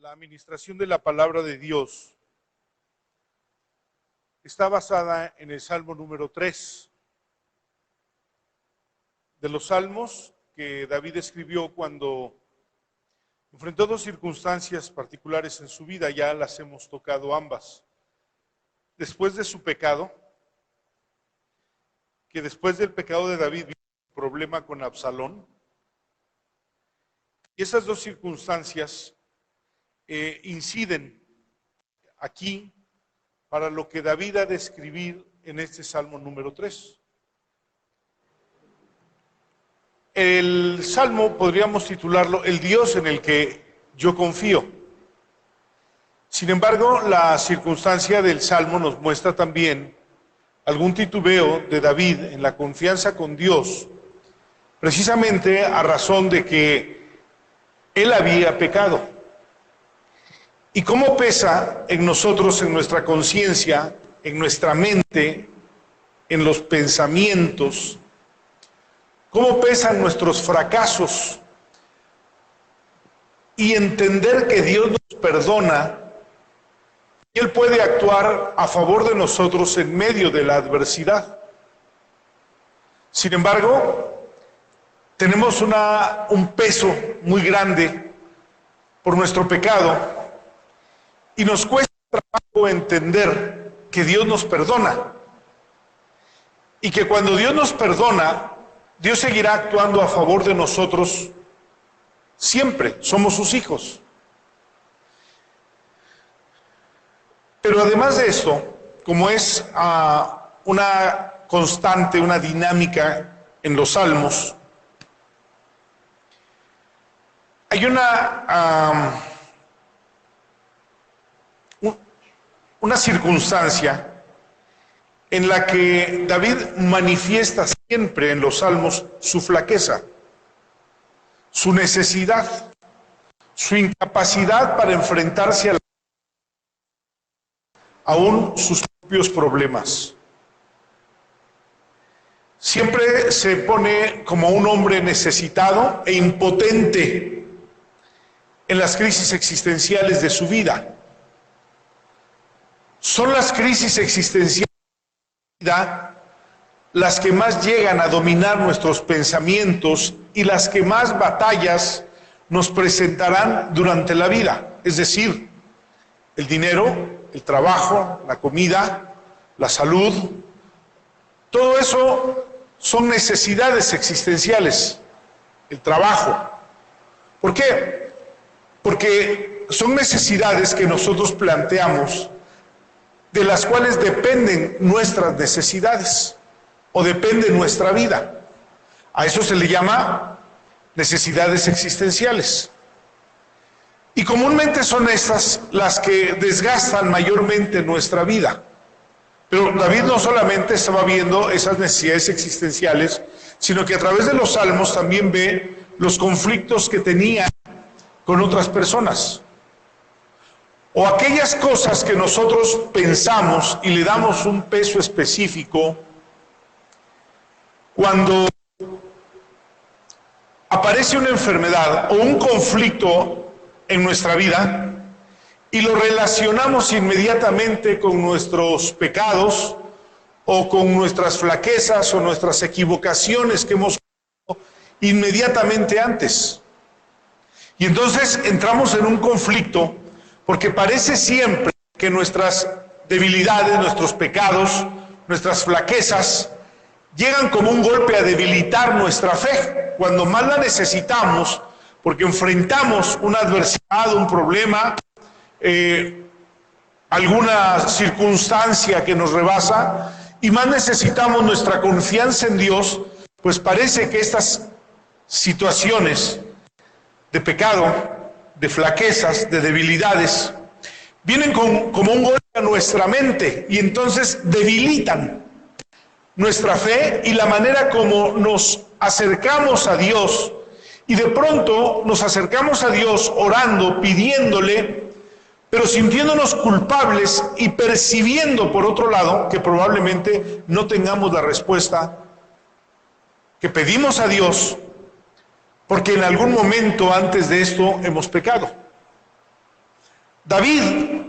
La administración de la palabra de Dios está basada en el Salmo número 3. De los salmos que David escribió cuando enfrentó dos circunstancias particulares en su vida, ya las hemos tocado ambas. Después de su pecado, que después del pecado de David vino un problema con Absalón, y esas dos circunstancias inciden aquí para lo que David ha de escribir en este Salmo número 3. El Salmo podríamos titularlo El Dios en el que yo confío. Sin embargo, la circunstancia del Salmo nos muestra también algún titubeo de David en la confianza con Dios, precisamente a razón de que él había pecado. ¿Y cómo pesa en nosotros, en nuestra conciencia, en nuestra mente, en los pensamientos? ¿Cómo pesan nuestros fracasos? Y entender que Dios nos perdona y Él puede actuar a favor de nosotros en medio de la adversidad. Sin embargo, tenemos un peso muy grande por nuestro pecado y nos cuesta trabajo entender que Dios nos perdona y que cuando Dios nos perdona, Dios seguirá actuando a favor de nosotros siempre, somos sus hijos. Pero además de esto, como es una constante, una dinámica en los salmos, hay una circunstancia en la que David manifiesta siempre en los salmos su flaqueza, su necesidad, su incapacidad para enfrentarse aún sus propios problemas. Siempre se pone como un hombre necesitado e impotente en las crisis existenciales de su vida. Son las crisis existenciales de la vida las que más llegan a dominar nuestros pensamientos y las que más batallas nos presentarán durante la vida. Es decir, el dinero, el trabajo, la comida, la salud, todo eso son necesidades existenciales. El trabajo. ¿Por qué? Porque son necesidades que nosotros planteamos, de las cuales dependen nuestras necesidades o depende nuestra vida. A eso se le llama necesidades existenciales. Y comúnmente son estas las que desgastan mayormente nuestra vida. Pero David no solamente estaba viendo esas necesidades existenciales, sino que a través de los salmos también ve los conflictos que tenía con otras personas. O aquellas cosas que nosotros pensamos y le damos un peso específico cuando aparece una enfermedad o un conflicto en nuestra vida y lo relacionamos inmediatamente con nuestros pecados o con nuestras flaquezas o nuestras equivocaciones que hemos cometido inmediatamente antes. Y entonces entramos en un conflicto porque parece siempre que nuestras debilidades, nuestros pecados, nuestras flaquezas llegan como un golpe a debilitar nuestra fe, cuando más la necesitamos, porque enfrentamos una adversidad, un problema, alguna circunstancia que nos rebasa, y más necesitamos nuestra confianza en Dios, pues parece que estas situaciones de pecado, de flaquezas, de debilidades, vienen como un golpe a nuestra mente y entonces debilitan nuestra fe y la manera como nos acercamos a Dios. Y de pronto nos acercamos a Dios orando, pidiéndole, pero sintiéndonos culpables y percibiendo por otro lado que probablemente no tengamos la respuesta que pedimos a Dios, porque en algún momento antes de esto hemos pecado. David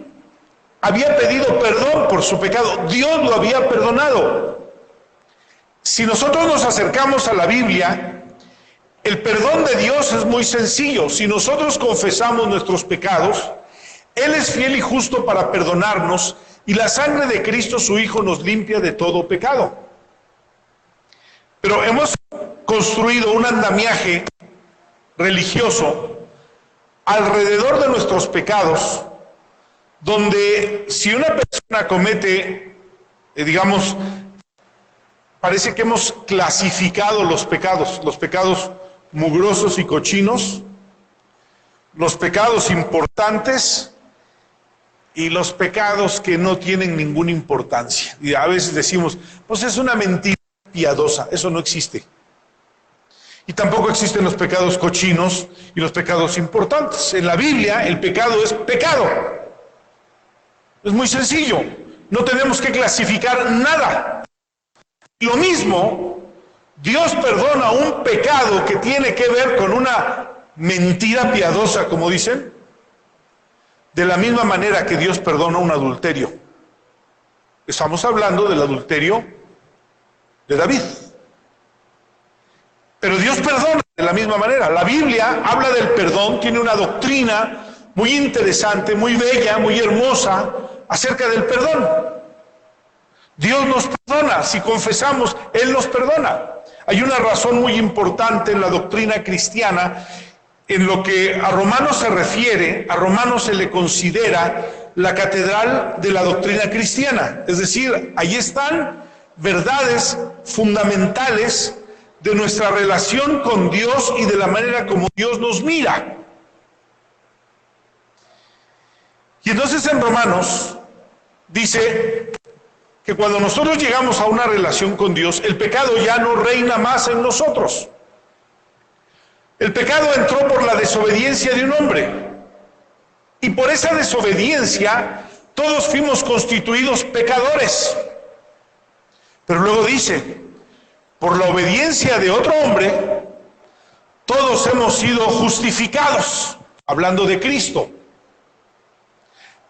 había pedido perdón por su pecado, Dios lo había perdonado. Si nosotros nos acercamos a la Biblia, el perdón de Dios es muy sencillo. Si nosotros confesamos nuestros pecados, Él es fiel y justo para perdonarnos, y la sangre de Cristo su Hijo nos limpia de todo pecado. Pero hemos construido un andamiaje religioso alrededor de nuestros pecados, donde si una persona comete, parece que hemos clasificado los pecados mugrosos y cochinos, los pecados importantes y los pecados que no tienen ninguna importancia. Y a veces decimos, pues es una mentira piadosa, eso no existe. Y tampoco existen los pecados cochinos y los pecados importantes. En la Biblia el pecado es pecado. Es muy sencillo, no tenemos que clasificar nada. Lo mismo, Dios perdona un pecado que tiene que ver con una mentira piadosa, como dicen, de la misma manera que Dios perdona un adulterio. Estamos hablando del adulterio de David. Pero Dios perdona de la misma manera. La Biblia habla del perdón, tiene una doctrina muy interesante, muy bella, muy hermosa acerca del perdón. Dios nos perdona, si confesamos, Él nos perdona. Hay una razón muy importante en la doctrina cristiana. En lo que a Romanos se refiere, a Romanos se le considera la catedral de la doctrina cristiana. Es decir, ahí están verdades fundamentales de nuestra relación con Dios y de la manera como Dios nos mira. Y entonces en Romanos dice que cuando nosotros llegamos a una relación con Dios, el pecado ya no reina más en nosotros. El pecado entró por la desobediencia de un hombre. Y por esa desobediencia todos fuimos constituidos pecadores. Pero luego dice, por la obediencia de otro hombre, todos hemos sido justificados, hablando de Cristo.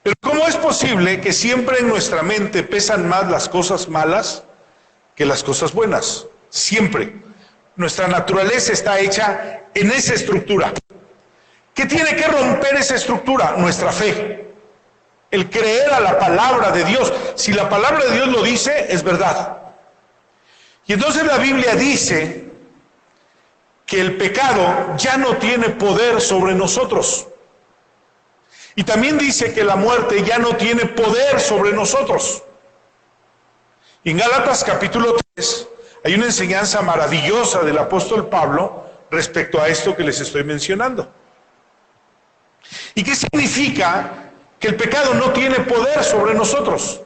Pero ¿cómo es posible que siempre en nuestra mente pesan más las cosas malas que las cosas buenas? Siempre. Nuestra naturaleza está hecha en esa estructura. ¿Qué tiene que romper esa estructura? Nuestra fe. El creer a la palabra de Dios. Si la palabra de Dios lo dice, es verdad. Y entonces la Biblia dice que el pecado ya no tiene poder sobre nosotros. Y también dice que la muerte ya no tiene poder sobre nosotros. Y en Gálatas capítulo 3 hay una enseñanza maravillosa del apóstol Pablo respecto a esto que les estoy mencionando. ¿Y qué significa que el pecado no tiene poder sobre nosotros?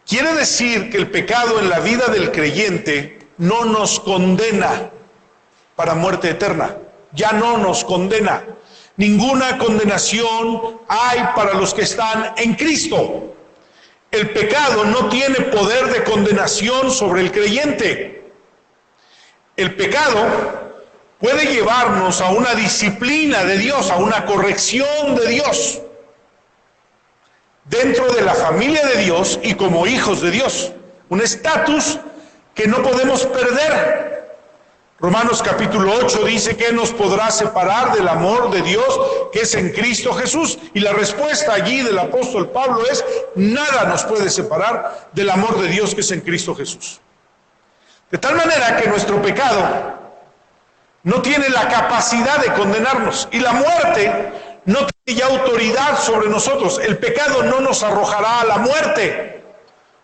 Quiere decir que el pecado en la vida del creyente no nos condena para muerte eterna. Ya no nos condena. Ninguna condenación hay para los que están en Cristo. El pecado no tiene poder de condenación sobre el creyente. El pecado puede llevarnos a una disciplina de Dios, a una corrección de Dios, dentro de la familia de Dios y como hijos de Dios. Un estatus que no podemos perder. Romanos capítulo 8 dice que nos podrá separar del amor de Dios que es en Cristo Jesús. Y la respuesta allí del apóstol Pablo es: nada nos puede separar del amor de Dios que es en Cristo Jesús. De tal manera que nuestro pecado no tiene la capacidad de condenarnos, y la muerte no tiene ya autoridad sobre nosotros. El pecado no nos arrojará a la muerte.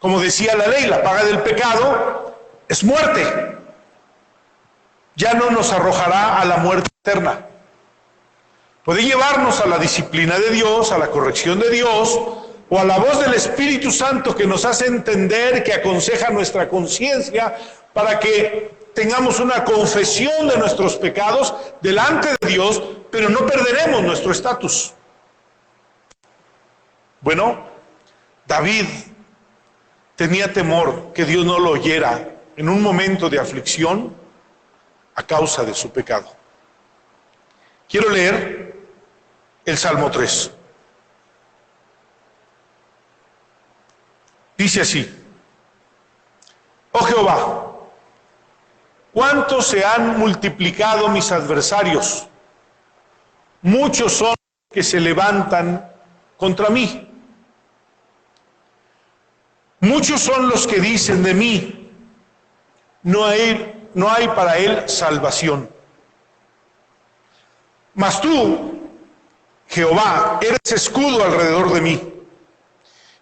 Como decía la ley, la paga del pecado es muerte. Ya no nos arrojará a la muerte eterna. Puede llevarnos a la disciplina de Dios, a la corrección de Dios, o a la voz del Espíritu Santo que nos hace entender, que aconseja nuestra conciencia para que tengamos una confesión de nuestros pecados delante de Dios, pero no perderemos nuestro estatus. Bueno, David tenía temor que Dios no lo oyera en un momento de aflicción a causa de su pecado. Quiero leer el Salmo 3. Dice así: oh Jehová, cuánto se han multiplicado mis adversarios, muchos son los que se levantan contra mí. Muchos son los que dicen de mí, no hay para él salvación. Mas tú, Jehová, eres escudo alrededor de mí,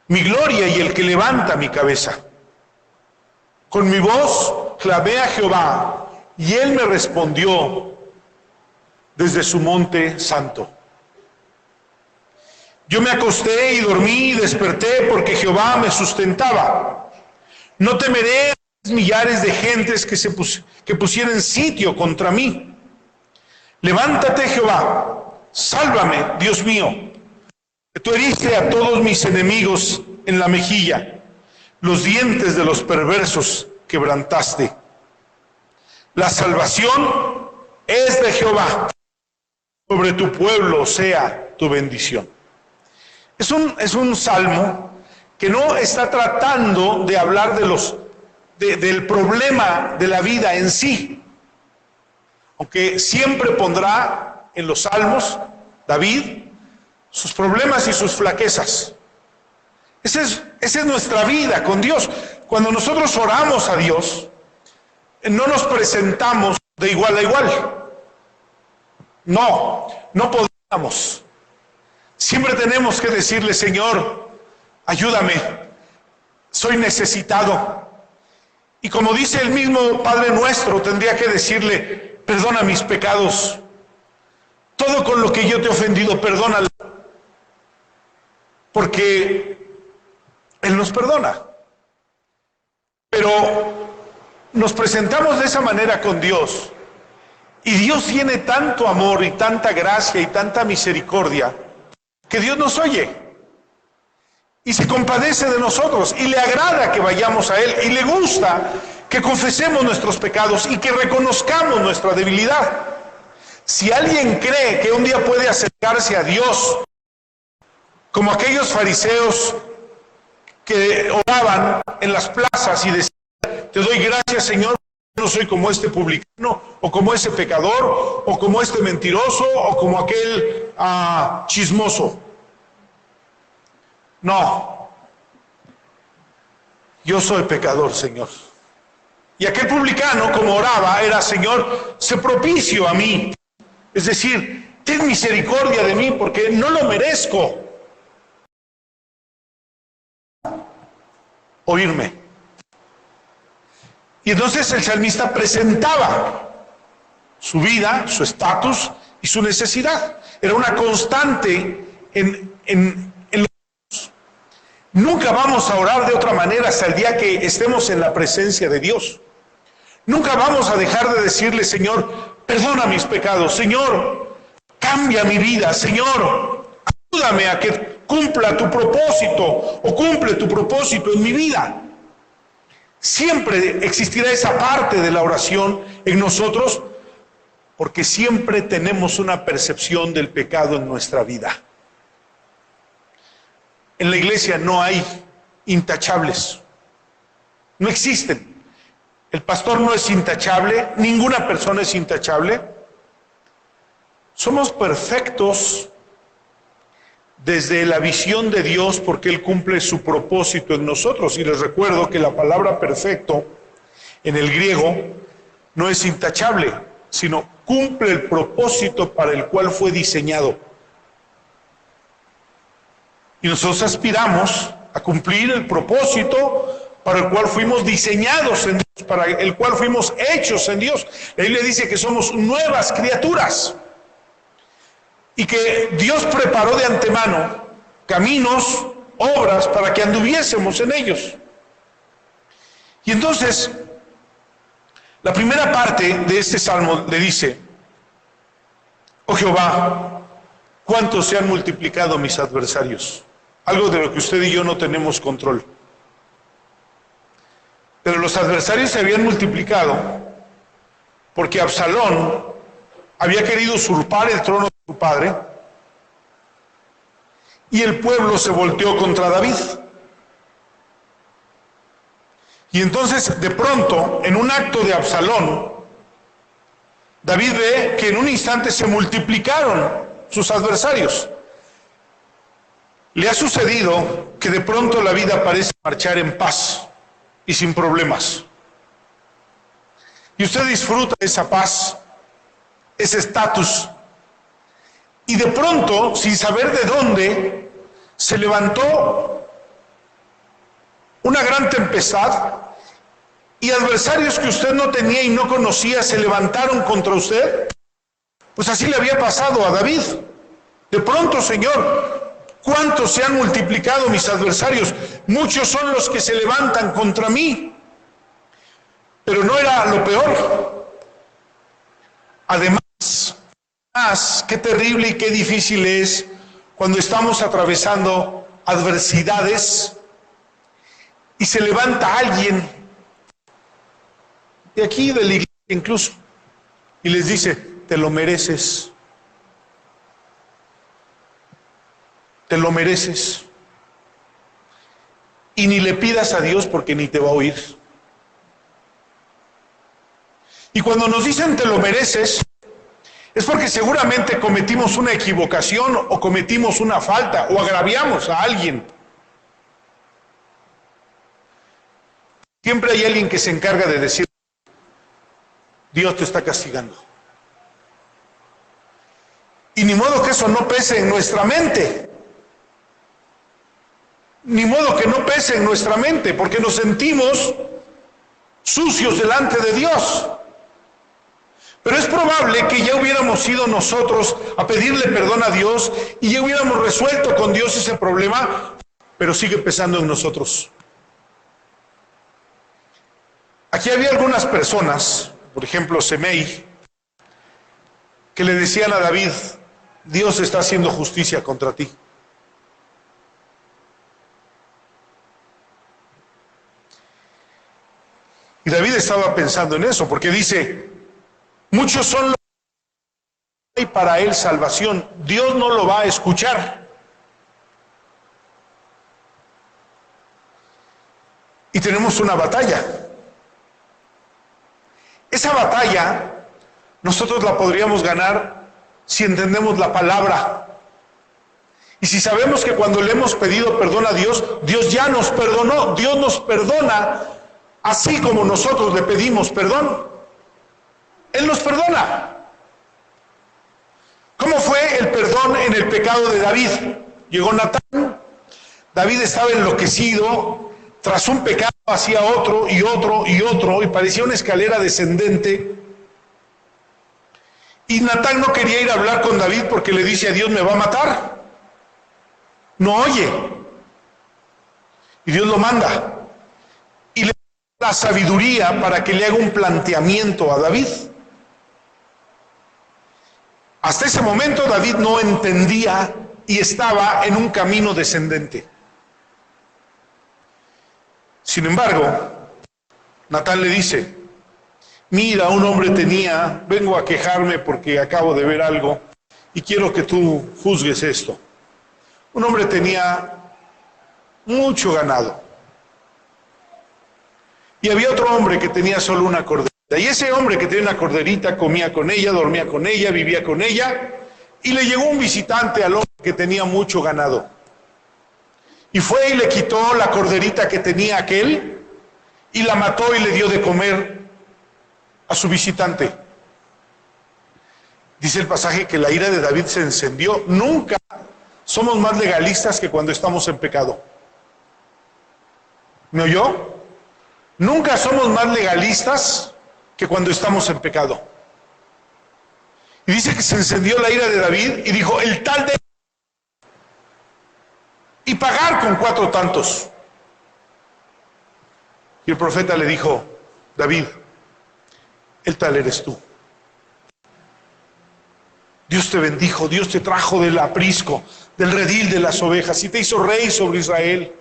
mi gloria y el que levanta mi cabeza. Con mi voz clamé a Jehová, y él me respondió desde su monte santo. Yo me acosté y dormí y desperté porque Jehová me sustentaba. No temeré a millares de gentes que pusieran sitio contra mí. Levántate, Jehová, sálvame, Dios mío, que tú heriste a todos mis enemigos en la mejilla, los dientes de los perversos quebrantaste. La salvación es de Jehová, sobre tu pueblo sea tu bendición. Es un salmo que no está tratando de hablar del problema de la vida en sí, aunque siempre pondrá en los salmos David sus problemas y sus flaquezas. Esa es nuestra vida con Dios. Cuando nosotros oramos a Dios, no nos presentamos de igual a igual. No podemos. Siempre tenemos que decirle: Señor, ayúdame, soy necesitado. Y como dice el mismo Padre nuestro, tendría que decirle: perdona mis pecados. Todo con lo que yo te he ofendido, perdónalo. Porque Él nos perdona. Pero nos presentamos de esa manera con Dios. Y Dios tiene tanto amor y tanta gracia y tanta misericordia que Dios nos oye y se compadece de nosotros y le agrada que vayamos a Él y le gusta que confesemos nuestros pecados y que reconozcamos nuestra debilidad. Si alguien cree que un día puede acercarse a Dios como aquellos fariseos que oraban en las plazas y decían: te doy gracias, Señor, no soy como este publicano, o como ese pecador, o como este mentiroso, o como aquel chismoso. No, yo soy pecador, Señor. Y aquel publicano, como oraba, era: Señor, sé propicio a mí. Es decir, ten misericordia de mí porque no lo merezco. Oírme. Y entonces el salmista presentaba su vida, su estatus y su necesidad. Era una constante en los... Nunca vamos a orar de otra manera hasta el día que estemos en la presencia de Dios. Nunca vamos a dejar de decirle: Señor, perdona mis pecados. Señor, cambia mi vida. Señor, ayúdame a que cumpla tu propósito o cumple tu propósito en mi vida. Siempre existirá esa parte de la oración en nosotros, porque siempre tenemos una percepción del pecado en nuestra vida. En la iglesia no hay intachables, no existen. El pastor no es intachable, ninguna persona es intachable. Somos perfectos desde la visión de Dios, porque Él cumple su propósito en nosotros. Y les recuerdo que la palabra perfecto en el griego no es intachable, sino cumple el propósito para el cual fue diseñado. Y nosotros aspiramos a cumplir el propósito para el cual fuimos diseñados en Dios, para el cual fuimos hechos en Dios. La Biblia dice que somos nuevas criaturas y que Dios preparó de antemano caminos, obras, para que anduviésemos en ellos. Y entonces, la primera parte de este salmo le dice: oh Jehová, cuánto se han multiplicado mis adversarios. Algo de lo que usted y yo no tenemos control. Pero los adversarios se habían multiplicado porque Absalón había querido usurpar el trono de su padre y el pueblo se volteó contra David. Y entonces, de pronto, en un acto de Absalón, David ve que en un instante se multiplicaron sus adversarios. Le ha sucedido que de pronto la vida parece marchar en paz y sin problemas. Y usted disfruta de esa paz, ese estatus. Y de pronto, sin saber de dónde, se levantó una gran tempestad y adversarios que usted no tenía y no conocía se levantaron contra usted. Pues así le había pasado a David. De pronto, Señor, ¿cuántos se han multiplicado mis adversarios? Muchos son los que se levantan contra mí. Pero no era lo peor. Además, qué terrible y qué difícil es cuando estamos atravesando adversidades y se levanta alguien de aquí, de la iglesia incluso, y les dice: te lo mereces. Te lo mereces. Y ni le pidas a Dios porque ni te va a oír. Y cuando nos dicen te lo mereces, es porque seguramente cometimos una equivocación o cometimos una falta o agraviamos a alguien. Siempre hay alguien que se encarga de decir: Dios te está castigando. Y ni modo que eso no pese en nuestra mente. Ni modo que no pese en nuestra mente, porque nos sentimos sucios delante de Dios. Pero es probable que ya hubiéramos ido nosotros a pedirle perdón a Dios y ya hubiéramos resuelto con Dios ese problema, pero sigue pesando en nosotros. Aquí había algunas personas, por ejemplo Semei, que le decían a David: Dios está haciendo justicia contra ti. Y David estaba pensando en eso, porque dice: muchos son los que hay para él salvación, Dios no lo va a escuchar. Y tenemos una batalla. Esa batalla nosotros la podríamos ganar si entendemos la palabra. Y si sabemos que cuando le hemos pedido perdón a Dios, Dios ya nos perdonó. Dios nos perdona así como nosotros le pedimos perdón. Él nos perdona. ¿Cómo fue el perdón en el pecado de David? Llegó Natán. David estaba enloquecido. Tras un pecado hacía otro y otro y otro, y parecía una escalera descendente. Y Natán no quería ir a hablar con David porque le dice a Dios: me va a matar. No oye. Y Dios lo manda. Y le da la sabiduría para que le haga un planteamiento a David. Hasta ese momento David no entendía y estaba en un camino descendente. Sin embargo, Natán le dice: mira, un hombre tenía, vengo a quejarme porque acabo de ver algo y quiero que tú juzgues esto. Un hombre tenía mucho ganado y había otro hombre que tenía solo una corderita. Y ese hombre que tenía una corderita comía con ella, dormía con ella, vivía con ella, y le llegó un visitante al hombre que tenía mucho ganado. Y fue y le quitó la corderita que tenía aquel y la mató y le dio de comer a su visitante. Dice el pasaje que la ira de David se encendió. Nunca somos más legalistas que cuando estamos en pecado. ¿Me oyó? Nunca somos más legalistas que cuando estamos en pecado. Y dice que se encendió la ira de David y dijo: el tal de... y pagar con 4 tantos. Y el profeta le dijo: David, el tal eres tú. Dios te bendijo, Dios te trajo del aprisco, del redil de las ovejas, y te hizo rey sobre Israel.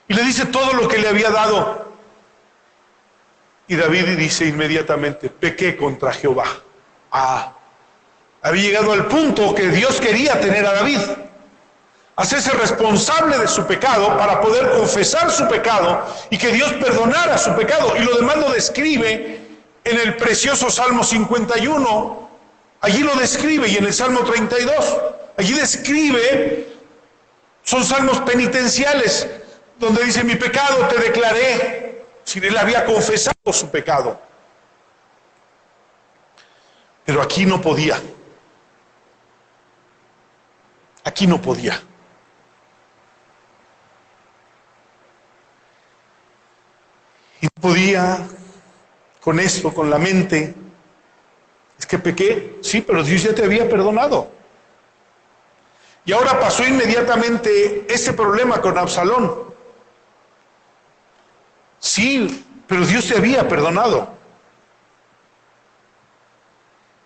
Y le dice todo lo que le había dado. Y David dice inmediatamente: pequé contra Jehová. Había llegado al punto que Dios quería tener a David. hacerse responsable de su pecado para poder confesar su pecado y que Dios perdonara su pecado. Y lo demás lo describe en el precioso Salmo 51, allí lo describe, y en el Salmo 32, allí describe, son salmos penitenciales, donde dice: mi pecado te declaré, si él había confesado su pecado. Pero aquí no podía. Aquí no podía. Y no podía con esto, con la mente. Es que pequé, sí, pero Dios ya te había perdonado. Y ahora pasó inmediatamente ese problema con Absalón. Sí, pero Dios te había perdonado.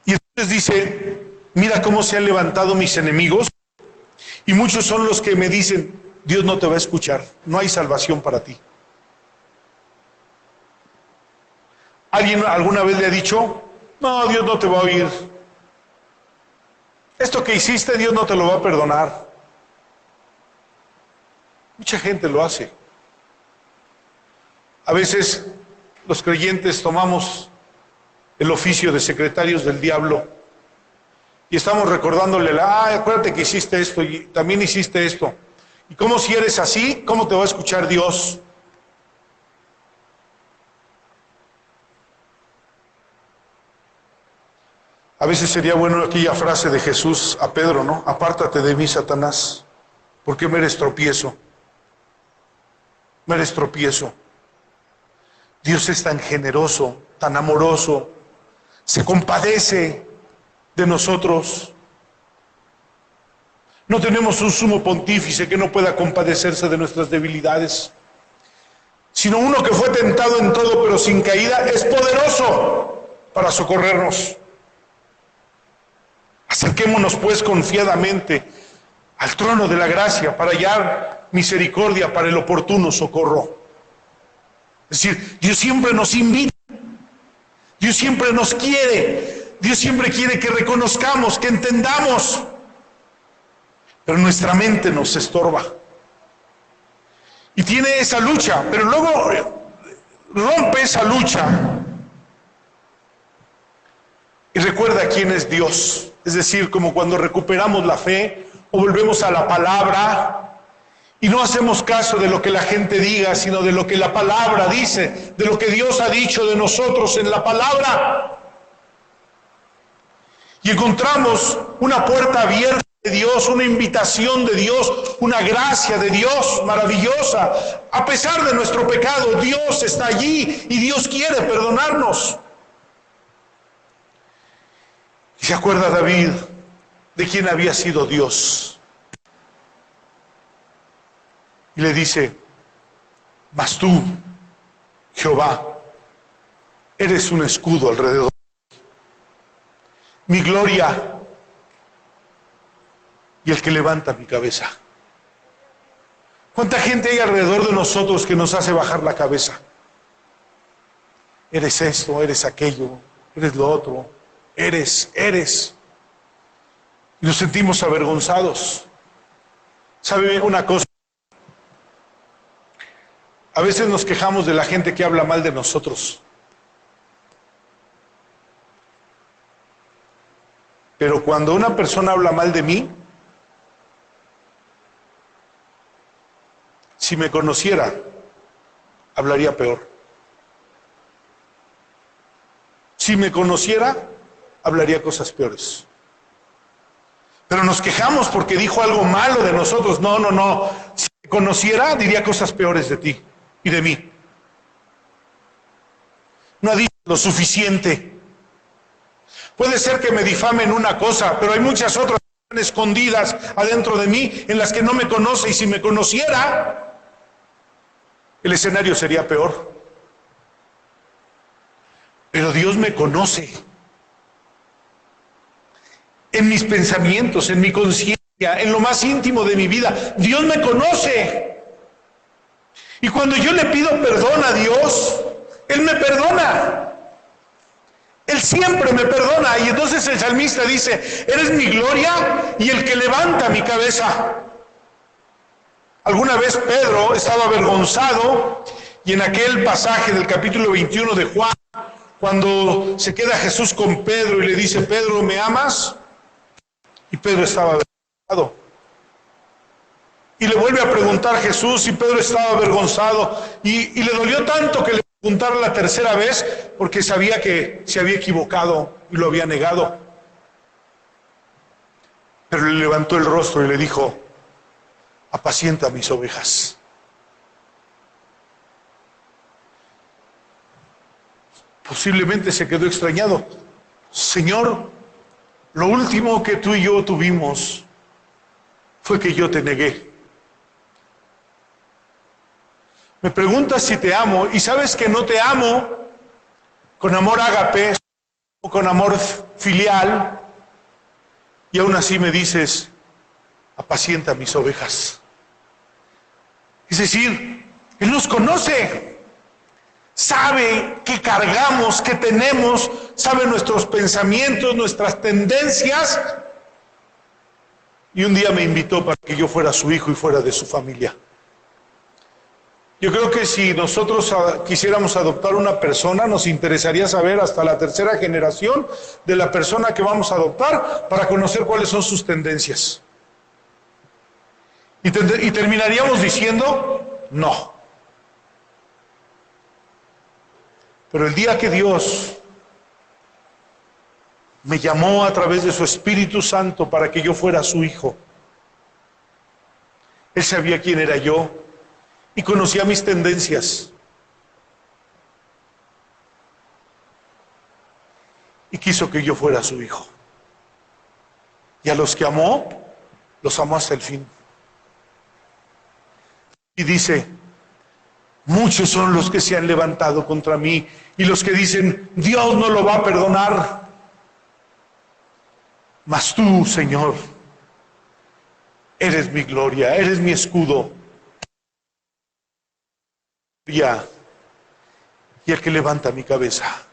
Y entonces dice: mira cómo se han levantado mis enemigos, y muchos son los que me dicen: Dios no te va a escuchar, no hay salvación para ti. ¿Alguien alguna vez le ha dicho: no, Dios no te va a oír? Esto que hiciste, Dios no te lo va a perdonar. Mucha gente lo hace. A veces los creyentes tomamos el oficio de secretarios del diablo y estamos recordándole: acuérdate que hiciste esto y también hiciste esto. Y cómo, si eres así, ¿cómo te va a escuchar Dios? A veces sería bueno aquella frase de Jesús a Pedro, ¿no? Apártate de mí, Satanás, porque me eres tropiezo. Me eres tropiezo. Dios es tan generoso, tan amoroso, se compadece de nosotros. No tenemos un sumo pontífice que no pueda compadecerse de nuestras debilidades, sino uno que fue tentado en todo pero sin caída, es poderoso para socorrernos. Acerquémonos pues confiadamente al trono de la gracia para hallar misericordia para el oportuno socorro. Es decir, Dios siempre nos invita, Dios siempre nos quiere, Dios siempre quiere que reconozcamos, que entendamos, pero nuestra mente nos estorba. Y tiene esa lucha, pero luego rompe esa lucha y recuerda quién es Dios. Es decir, como cuando recuperamos la fe o volvemos a la palabra y no hacemos caso de lo que la gente diga, sino de lo que la palabra dice, de lo que Dios ha dicho de nosotros en la palabra. Y encontramos una puerta abierta de Dios, una invitación de Dios, una gracia de Dios maravillosa. A pesar de nuestro pecado, Dios está allí y Dios quiere perdonarnos. Y se acuerda David de quién había sido Dios. Y le dice: mas tú, Jehová, eres un escudo alrededor. Mi gloria y el que levanta mi cabeza. ¿Cuánta gente hay alrededor de nosotros que nos hace bajar la cabeza? Eres esto, eres aquello, eres lo otro. Eres. Y nos sentimos avergonzados. ¿Sabe una cosa? A veces nos quejamos de la gente que habla mal de nosotros. Pero cuando una persona habla mal de mí, si me conociera, hablaría peor. Si me conociera, hablaría cosas peores. Pero nos quejamos porque dijo algo malo de nosotros. No. Si me conociera, diría cosas peores de ti y de mí. No ha dicho lo suficiente. Puede ser que me difamen una cosa, pero hay muchas otras que están escondidas adentro de mí en las que no me conoce, y si me conociera, el escenario sería peor. Pero Dios me conoce. En mis pensamientos, en mi conciencia, en lo más íntimo de mi vida, Dios me conoce. Y cuando yo le pido perdón a Dios, Él me perdona. Él siempre me perdona. Y entonces el salmista dice: eres mi gloria y el que levanta mi cabeza. Alguna vez Pedro estaba avergonzado y en aquel pasaje del capítulo 21 de Juan, cuando se queda Jesús con Pedro y le dice, Pedro, ¿me amas? Y Pedro estaba avergonzado. Y le vuelve a preguntar Jesús y Pedro estaba avergonzado. Y le dolió tanto que le preguntara la tercera vez porque sabía que se había equivocado y lo había negado. Pero le levantó el rostro y le dijo, apacienta mis ovejas. Posiblemente se quedó extrañado. Señor, lo último que tú y yo tuvimos fue que yo te negué. Me preguntas si te amo y sabes que no te amo con amor ágape o con amor filial y aún así me dices, apacienta mis ovejas. Es decir, Él nos conoce, sabe qué cargamos, qué tenemos, sabe nuestros pensamientos, nuestras tendencias. Y un día me invitó para que yo fuera su hijo y fuera de su familia. Yo creo que si nosotros quisiéramos adoptar una persona, nos interesaría saber hasta la tercera generación de la persona que vamos a adoptar para conocer cuáles son sus tendencias. Y terminaríamos diciendo, no. Pero el día que Dios me llamó a través de su Espíritu Santo para que yo fuera su hijo, Él sabía quién era yo y conocía mis tendencias. Y quiso que yo fuera su hijo. Y a los que amó, los amó hasta el fin. Y dice, muchos son los que se han levantado contra mí y los que dicen, Dios no lo va a perdonar. Mas tú, Señor, eres mi gloria, eres mi escudo. Y el que levanta mi cabeza.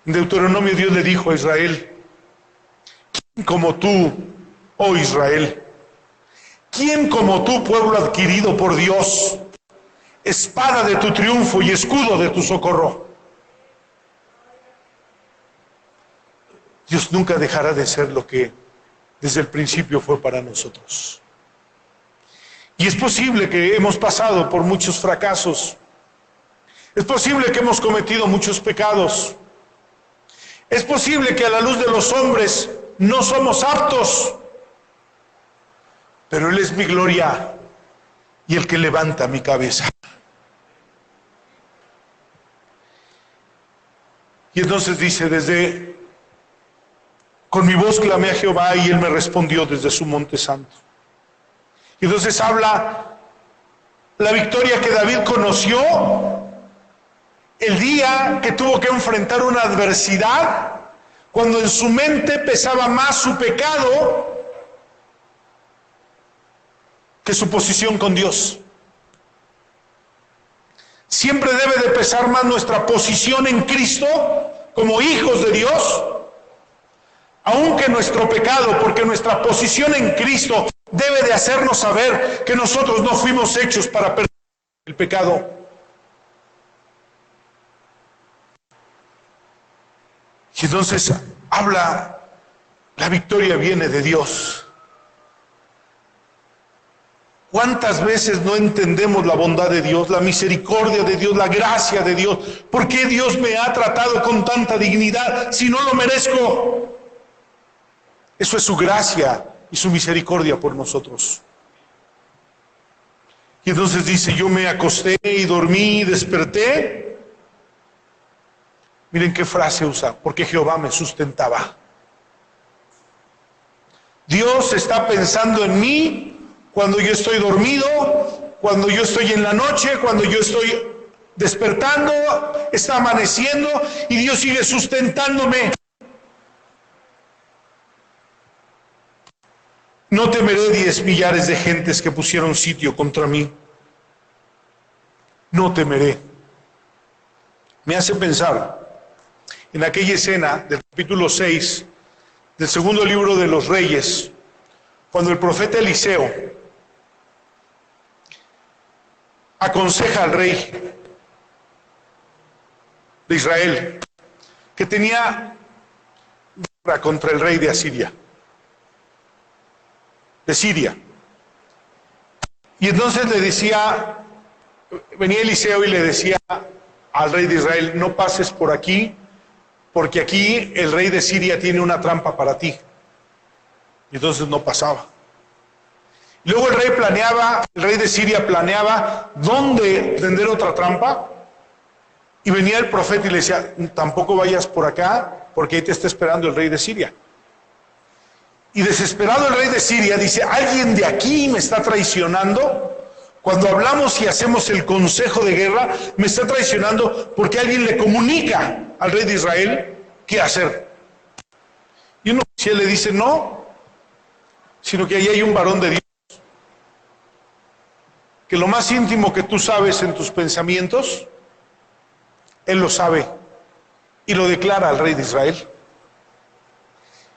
En Deuteronomio Dios le dijo a Israel, ¿quién como tú, oh Israel? ¿Quién como tú, pueblo adquirido por Dios, espada de tu triunfo y escudo de tu socorro? Dios nunca dejará de ser lo que desde el principio fue para nosotros. Y es posible que hemos pasado por muchos fracasos. Es posible que hemos cometido muchos pecados. Es posible que a la luz de los hombres no somos aptos. Pero Él es mi gloria y el que levanta mi cabeza. Y entonces dice, con mi voz clamé a Jehová y Él me respondió desde su monte santo. Y entonces habla la victoria que David conoció el día que tuvo que enfrentar una adversidad, cuando en su mente pesaba más su pecado que su posición con Dios. Siempre debe de pesar más nuestra posición en Cristo como hijos de Dios, aunque nuestro pecado, porque nuestra posición en Cristo debe de hacernos saber que nosotros no fuimos hechos para perder el pecado. Y entonces habla, la victoria viene de Dios. ¿Cuántas veces no entendemos la bondad de Dios, la misericordia de Dios, la gracia de Dios? ¿Por qué Dios me ha tratado con tanta dignidad si no lo merezco? Eso es su gracia y su misericordia por nosotros. Y entonces dice, yo me acosté y dormí y desperté. Miren qué frase usa, porque Jehová me sustentaba. Dios está pensando en mí cuando yo estoy dormido, cuando yo estoy en la noche, cuando yo estoy despertando, está amaneciendo y Dios sigue sustentándome. No temeré 10 millares de gentes que pusieron sitio contra mí. No temeré. Me hace pensar en aquella escena del capítulo 6 del segundo libro de los Reyes, cuando el profeta Eliseo aconseja al rey de Israel, que tenía guerra contra el rey de Asiria, de Siria. Y entonces le decía, venía Eliseo y le decía al rey de Israel: no pases por aquí, porque aquí el rey de Siria tiene una trampa para ti. Y entonces no pasaba. Luego el rey de Siria planeaba dónde tender otra trampa, y venía el profeta y le decía: tampoco vayas por acá, porque ahí te está esperando el rey de Siria. Y desesperado el rey de Siria dice: alguien de aquí me está traicionando. Cuando hablamos y hacemos el consejo de guerra, me está traicionando porque alguien le comunica al rey de Israel qué hacer. Y un oficial le dice: no, sino que ahí hay un varón de Dios, que lo más íntimo que tú sabes en tus pensamientos, él lo sabe y lo declara al rey de Israel.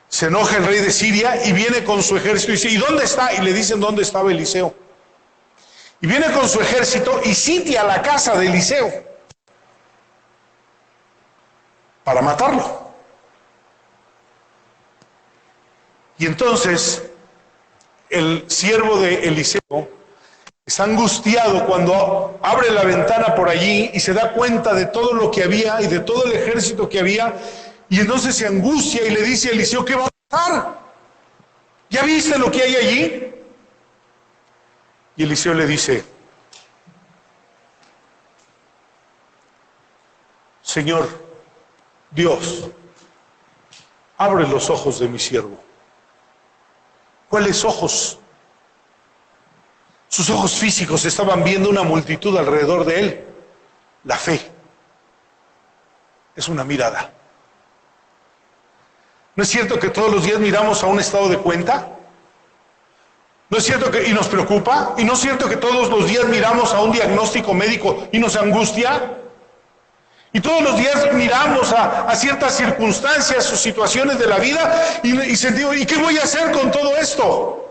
Se enoja el rey de Siria y viene con su ejército y dice: ¿y dónde está? Y le dicen dónde estaba Eliseo. Y viene con su ejército y sitia la casa de Eliseo para matarlo. Y entonces el siervo de Eliseo está angustiado cuando abre la ventana por allí y se da cuenta de todo lo que había y de todo el ejército que había. Y entonces se angustia y le dice a Eliseo: ¿qué va a pasar? ¿Ya viste lo que hay allí? Y Eliseo le dice: Señor Dios, abre los ojos de mi siervo. ¿Cuáles ojos? Sus ojos físicos estaban viendo una multitud alrededor de él. La fe es una mirada. ¿No es cierto que todos los días miramos a un estado de cuenta? ¿No es cierto que y nos preocupa? ¿Y no es cierto que todos los días miramos a un diagnóstico médico y nos angustia? Y todos los días miramos a ciertas circunstancias o situaciones de la vida y sentimos: ¿y qué voy a hacer con todo esto?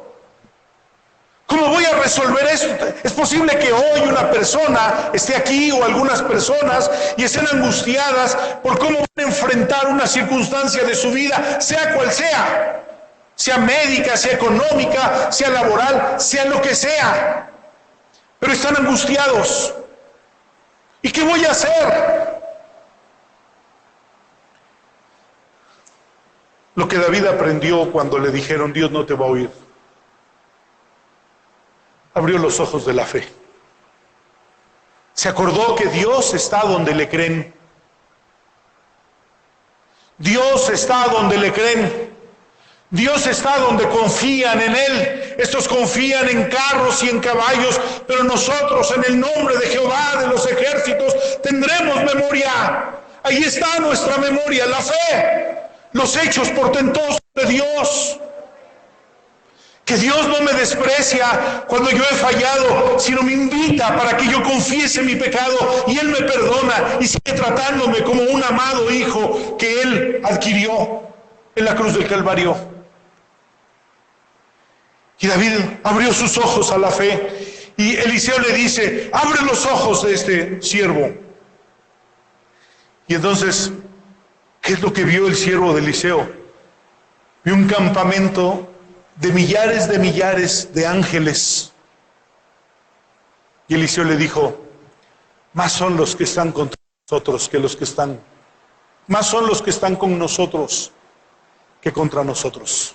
¿Cómo voy a resolver esto? Es posible que hoy una persona esté aquí, o algunas personas, y estén angustiadas por cómo van a enfrentar una circunstancia de su vida, sea cual sea médica, sea económica, sea laboral, sea lo que sea, pero están angustiados. ¿Y qué voy a hacer? Lo que David aprendió cuando le dijeron: Dios no te va a oír. Abrió los ojos de la fe. Se acordó que Dios está donde le creen. Dios está donde le creen. Dios está donde confían en Él. Estos confían en carros y en caballos, pero nosotros, en el nombre de Jehová de los ejércitos, tendremos memoria. Ahí está nuestra memoria, la fe, los hechos portentosos de Dios. Que Dios no me desprecia cuando yo he fallado, sino me invita para que yo confiese mi pecado, y Él me perdona y sigue tratándome como un amado hijo que Él adquirió en la cruz del Calvario. Y David abrió sus ojos a la fe, y Eliseo le dice: abre los ojos de este siervo. Y entonces, ¿qué es lo que vio el siervo de Eliseo? Vio un campamento de millares de ángeles. Y Eliseo le dijo: más son los que están contra nosotros que los que están, más son los que están con nosotros que contra nosotros.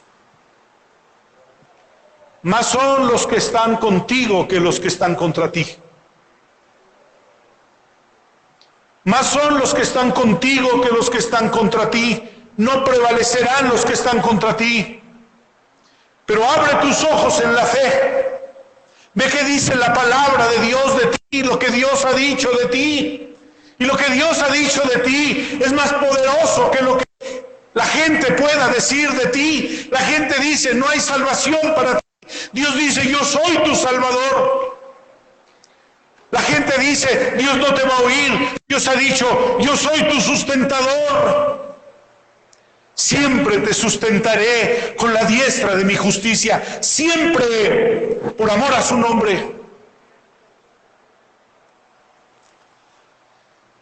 Más son los que están contigo que los que están contra ti. Más son los que están contigo que los que están contra ti. No prevalecerán los que están contra ti. Pero abre tus ojos en la fe. Ve qué dice la palabra de Dios de ti, lo que Dios ha dicho de ti. Y lo que Dios ha dicho de ti es más poderoso que lo que la gente pueda decir de ti. La gente dice: no hay salvación para ti. Dios dice: yo soy tu Salvador. La gente dice: Dios no te va a oír. Dios ha dicho: yo soy tu sustentador. Siempre te sustentaré con la diestra de mi justicia, siempre por amor a su nombre.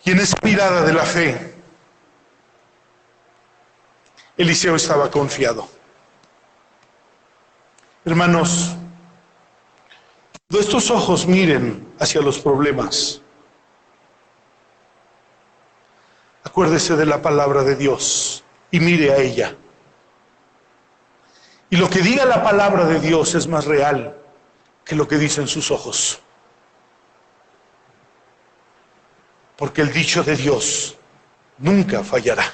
Y en esa mirada de la fe, Eliseo estaba confiado. Hermanos, cuando estos ojos miren hacia los problemas, acuérdese de la palabra de Dios y mire a ella. Y lo que diga la palabra de Dios es más real que lo que dicen sus ojos. Porque el dicho de Dios nunca fallará.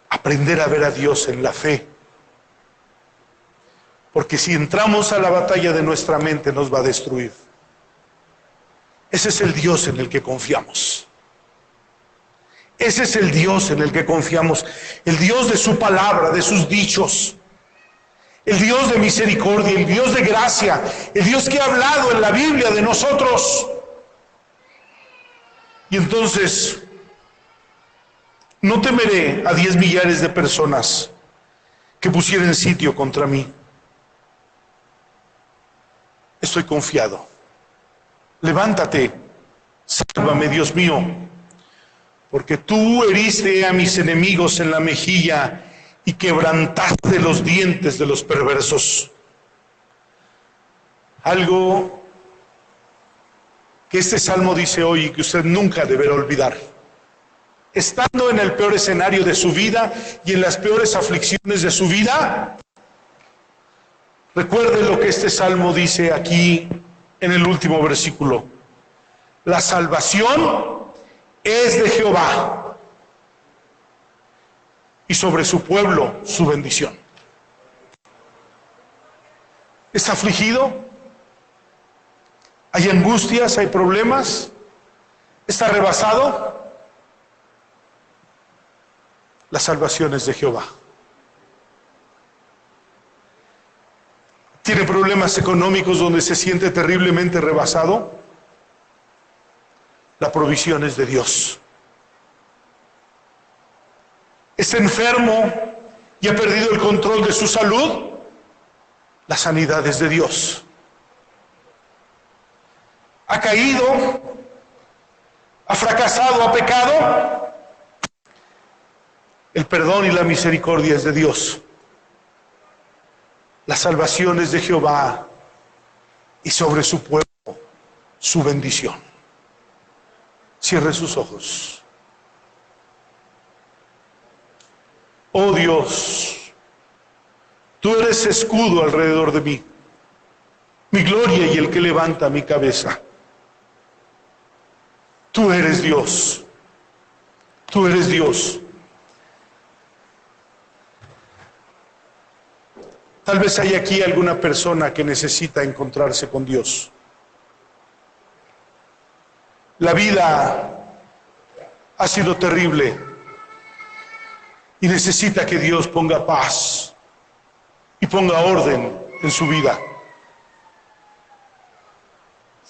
Aprender a ver a Dios en la fe. Porque si entramos a la batalla de nuestra mente nos va a destruir. Ese es el Dios en el que confiamos. Ese es el Dios en el que confiamos. El Dios de su palabra, de sus dichos. El Dios de misericordia, el Dios de gracia. El Dios que ha hablado en la Biblia de nosotros. Y entonces, no temeré a 10 millares de personas que pusieran sitio contra mí. Estoy confiado. Levántate, sálvame, Dios mío, porque tú heriste a mis enemigos en la mejilla y quebrantaste los dientes de los perversos. Algo que este salmo dice hoy y que usted nunca deberá olvidar. Estando en el peor escenario de su vida y en las peores aflicciones de su vida, recuerde lo que este salmo dice aquí en el último versículo. La salvación es de Jehová y sobre su pueblo su bendición. ¿Está afligido? ¿Hay angustias? ¿Hay problemas? ¿Está rebasado? La salvación es de Jehová. ¿Tiene problemas económicos donde se siente terriblemente rebasado? La provisión es de Dios. ¿Está enfermo y ha perdido el control de su salud? La sanidad es de Dios. ¿Ha caído? ¿Ha fracasado? ¿Ha pecado? El perdón y la misericordia es de Dios. La salvación es de Jehová y sobre su pueblo su bendición. Cierre sus ojos. Oh Dios, tú eres escudo alrededor de mí, mi gloria y el que levanta mi cabeza. Tú eres Dios. Tú eres Dios. Tal vez hay aquí alguna persona que necesita encontrarse con Dios. La vida ha sido terrible y necesita que Dios ponga paz y ponga orden en su vida.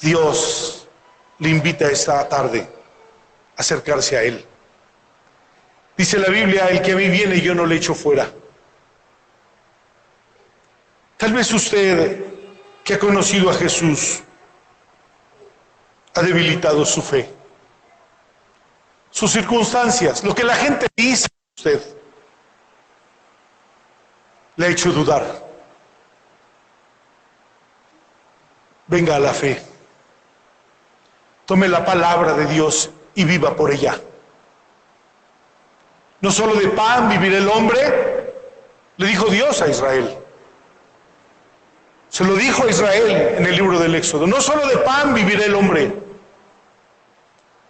Dios le invita esta tarde a acercarse a Él. Dice la Biblia, el que a mí viene yo no le echo fuera. Tal vez usted, que ha conocido a Jesús, ha debilitado su fe, sus circunstancias, lo que la gente dice de usted, le ha hecho dudar. Venga a la fe. Tome la palabra de Dios y viva por ella. No solo de pan vivirá el hombre, le dijo Dios a Israel. Se lo dijo a Israel en el libro del Éxodo. No solo de pan vivirá el hombre,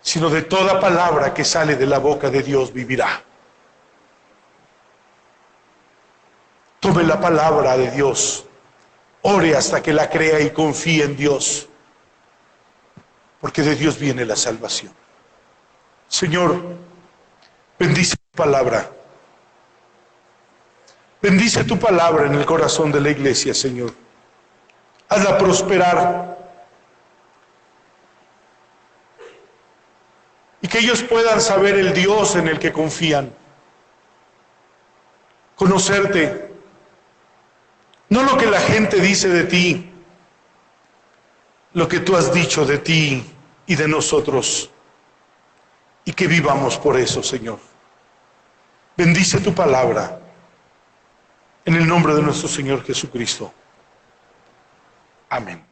sino de toda palabra que sale de la boca de Dios vivirá. Tome la palabra de Dios, ore hasta que la crea y confíe en Dios, porque de Dios viene la salvación. Señor, bendice tu palabra. Bendice tu palabra en el corazón de la iglesia, Señor. Hazla prosperar. Y que ellos puedan saber el Dios en el que confían. Conocerte. No lo que la gente dice de ti, lo que tú has dicho de ti y de nosotros, y que vivamos por eso, Señor. Bendice tu palabra en el nombre de nuestro Señor Jesucristo. Amén.